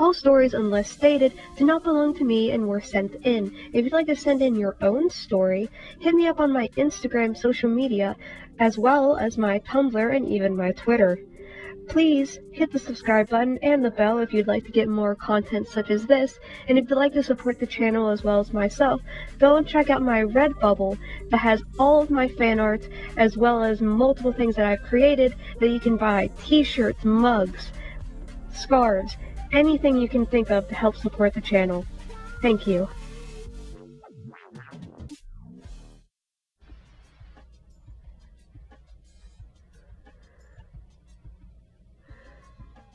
All stories, unless stated, do not belong to me and were sent in. If you'd like to send in your own story, hit me up on my Instagram social media, as well as my Tumblr and even my Twitter. Please hit the subscribe button and the bell if you'd like to get more content such as this, and if you'd like to support the channel as well as myself, go and check out my Redbubble that has all of my fan art as well as multiple things that I've created that you can buy: t-shirts, mugs, scarves, anything you can think of to help support the channel. Thank you.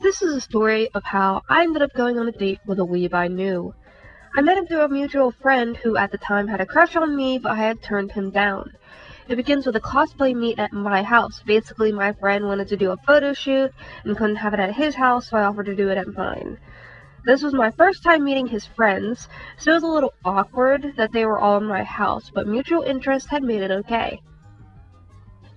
This is a story of how I ended up going on a date with a weeb I knew. I met him through a mutual friend who at the time had a crush on me, but I had turned him down. It begins with a cosplay meet at my house. Basically, my friend wanted to do a photo shoot and couldn't have it at his house, so I offered to do it at mine. This was my first time meeting his friends, so it was a little awkward that they were all in my house, but mutual interest had made it okay.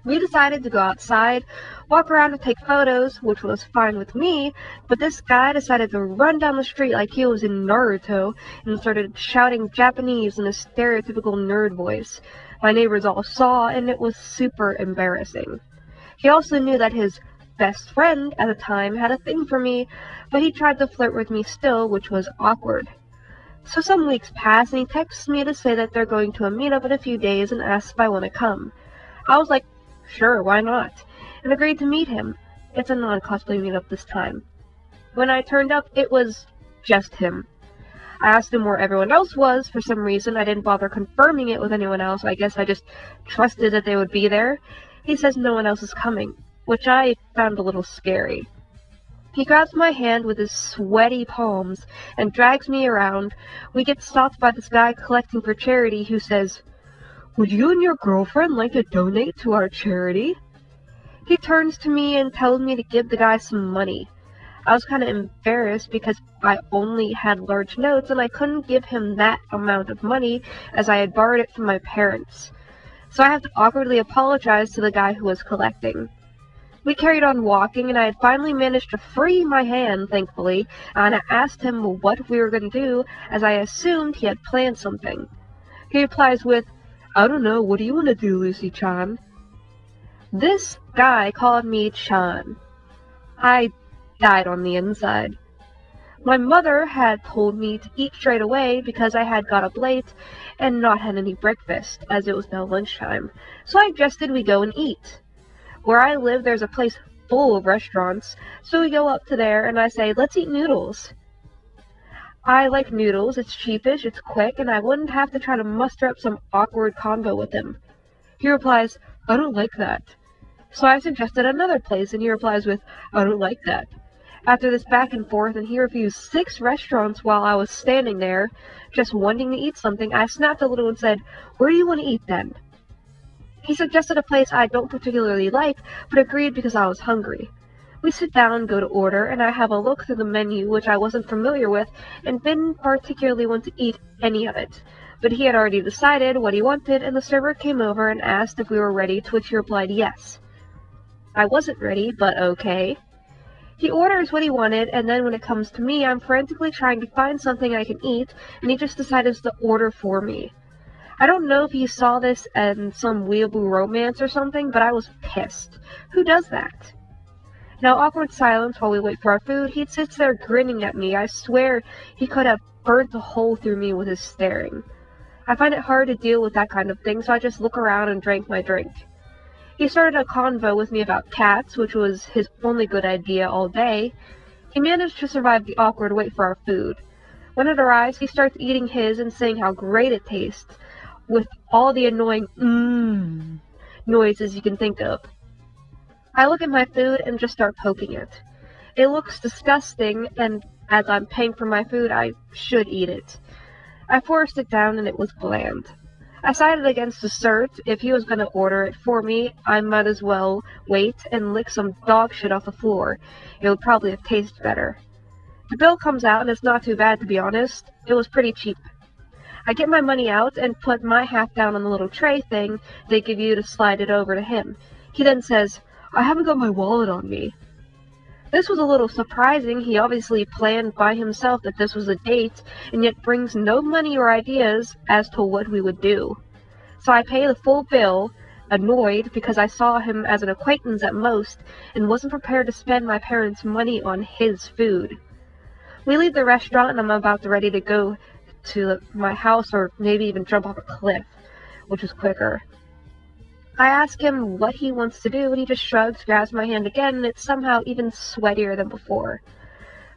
We decided to go outside, walk around and take photos, which was fine with me, but this guy decided to run down the street like he was in Naruto and started shouting Japanese in a stereotypical nerd voice. My neighbors all saw, and it was super embarrassing. He also knew that his best friend at the time had a thing for me, but he tried to flirt with me still, which was awkward. So some weeks passed, and he texts me to say that they're going to a meetup in a few days and asks if I want to come. I was like, sure, why not? And agreed to meet him. It's a non-cosplay meetup this time. When I turned up, it was just him. I asked him where everyone else was. For some reason, I didn't bother confirming it with anyone else. I guess I just trusted that they would be there. He says no one else is coming, which I found a little scary. He grabs my hand with his sweaty palms and drags me around. We get stopped by this guy collecting for charity who says, "Would you and your girlfriend like to donate to our charity?" He turns to me and tells me to give the guy some money. I was kind of embarrassed because I only had large notes and I couldn't give him that amount of money as I had borrowed it from my parents. So I have to awkwardly apologize to the guy who was collecting. We carried on walking, and I had finally managed to free my hand, thankfully, and I asked him what we were going to do, as I assumed he had planned something. He replies with, "I don't know, what do you want to do, Lucy-chan?" This guy called me Chan. I died on the inside. My mother had told me to eat straight away because I had got up late and not had any breakfast, as it was now lunchtime, so I suggested we go and eat. Where I live, there's a place full of restaurants, so we go up to there and I say, "Let's eat noodles." I like noodles, it's cheapish, it's quick, and I wouldn't have to try to muster up some awkward convo with him. He replies, "I don't like that." So I suggested another place, and he replies with, "I don't like that." After this back and forth, and he refused 6 restaurants while I was standing there, just wanting to eat something, I snapped a little and said, "Where do you want to eat then?" He suggested a place I don't particularly like, but agreed because I was hungry. We sit down, go to order, and I have a look through the menu, which I wasn't familiar with, and didn't particularly want to eat any of it. But he had already decided what he wanted, and the server came over and asked if we were ready, to which he replied yes. I wasn't ready, but okay. He orders what he wanted, and then when it comes to me, I'm frantically trying to find something I can eat, and he just decides to order for me. I don't know if he saw this in some Weeaboo romance or something, but I was pissed. Who does that? Now, awkward silence while we wait for our food. He sits there grinning at me. I swear he could have burnt a hole through me with his staring. I find it hard to deal with that kind of thing, so I just look around and drank my drink. He started a convo with me about cats, which was his only good idea all day. He managed to survive the awkward wait for our food. When it arrives, he starts eating his and saying how great it tastes, with all the annoying noises you can think of. I look at my food and just start poking it. It looks disgusting, and as I'm paying for my food, I should eat it. I forced it down and it was bland. I sided against dessert. If he was going to order it for me, I might as well wait and lick some dog shit off the floor. It would probably have tasted better. The bill comes out and it's not too bad, to be honest. It was pretty cheap. I get my money out and put my half down on the little tray thing they give you to slide it over to him. He then says, "I haven't got my wallet on me." This was a little surprising. He obviously planned by himself that this was a date, and yet brings no money or ideas as to what we would do. So I pay the full bill, annoyed because I saw him as an acquaintance at most, and wasn't prepared to spend my parents' money on his food. We leave the restaurant, and I'm about ready to go to my house or maybe even jump off a cliff, which was quicker. I ask him what he wants to do, and he just shrugs, grabs my hand again, and it's somehow even sweatier than before.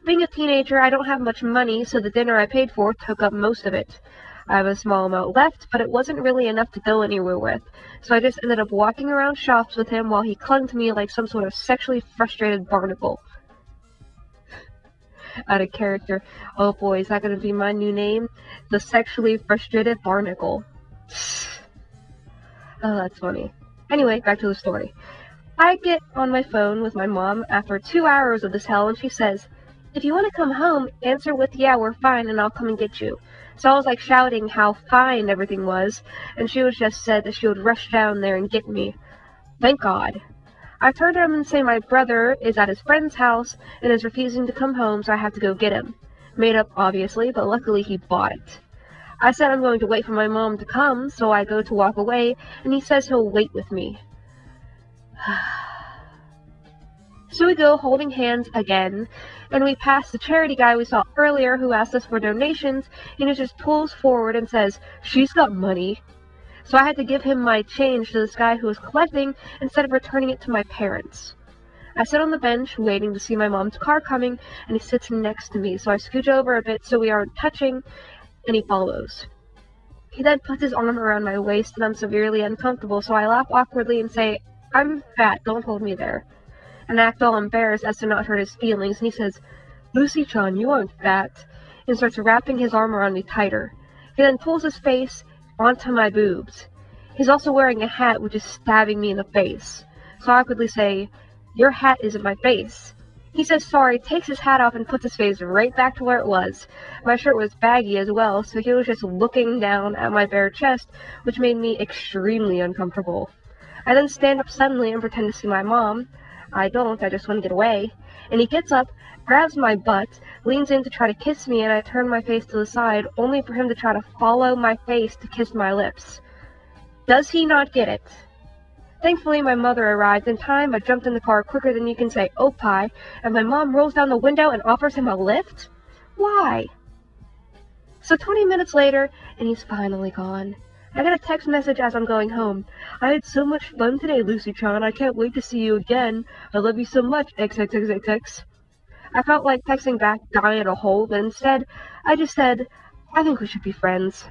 Being a teenager, I don't have much money, so the dinner I paid for took up most of it. I have a small amount left, but it wasn't really enough to go anywhere with, so I just ended up walking around shops with him while he clung to me like some sort of sexually frustrated barnacle. Out of character. Oh boy, is that going to be my new name? The sexually frustrated barnacle. Oh, that's funny. Anyway, back to the story. I get on my phone with my mom after 2 hours of this hell, and she says, "If you want to come home, answer with 'yeah, we're fine,' and I'll come and get you." So I was like shouting how fine everything was, and she was just said that she would rush down there and get me. Thank God. I turned to him and say my brother is at his friend's house and is refusing to come home, so I have to go get him. Made up, obviously, but luckily he bought it. I said I'm going to wait for my mom to come, so I go to walk away, and he says he'll wait with me. So we go holding hands again, and we pass the charity guy we saw earlier who asked us for donations, and he just pulls forward and says, "She's got money." So I had to give him my change to this guy who was collecting instead of returning it to my parents. I sit on the bench waiting to see my mom's car coming, and he sits next to me, so I scooch over a bit so we aren't touching, and he follows. He then puts his arm around my waist, and I'm severely uncomfortable, so I laugh awkwardly and say, "I'm fat, don't hold me there," and act all embarrassed as to not hurt his feelings, and he says, "Lucy-chan, you aren't fat," and starts wrapping his arm around me tighter. He then pulls his face onto my boobs. He's also wearing a hat which is stabbing me in the face, so I awkwardly say, "Your hat isn't my face." He says sorry, takes his hat off, and puts his face right back to where it was. My shirt was baggy as well, so he was just looking down at my bare chest, which made me extremely uncomfortable. I then stand up suddenly and pretend to see my mom. I don't, I just want to get away. And he gets up, grabs my butt, leans in to try to kiss me, and I turn my face to the side, only for him to try to follow my face to kiss my lips. Does he not get it? Thankfully, my mother arrived in time. I jumped in the car quicker than you can say "oh pie," and my mom rolls down the window and offers him a lift? Why? So 20 minutes later, and he's finally gone. I get a text message as I'm going home. "I had so much fun today, Lucy-chan. I can't wait to see you again. I love you so much, XXXXX. I felt like texting back, dying in a hole, but instead, I just said, "I think we should be friends."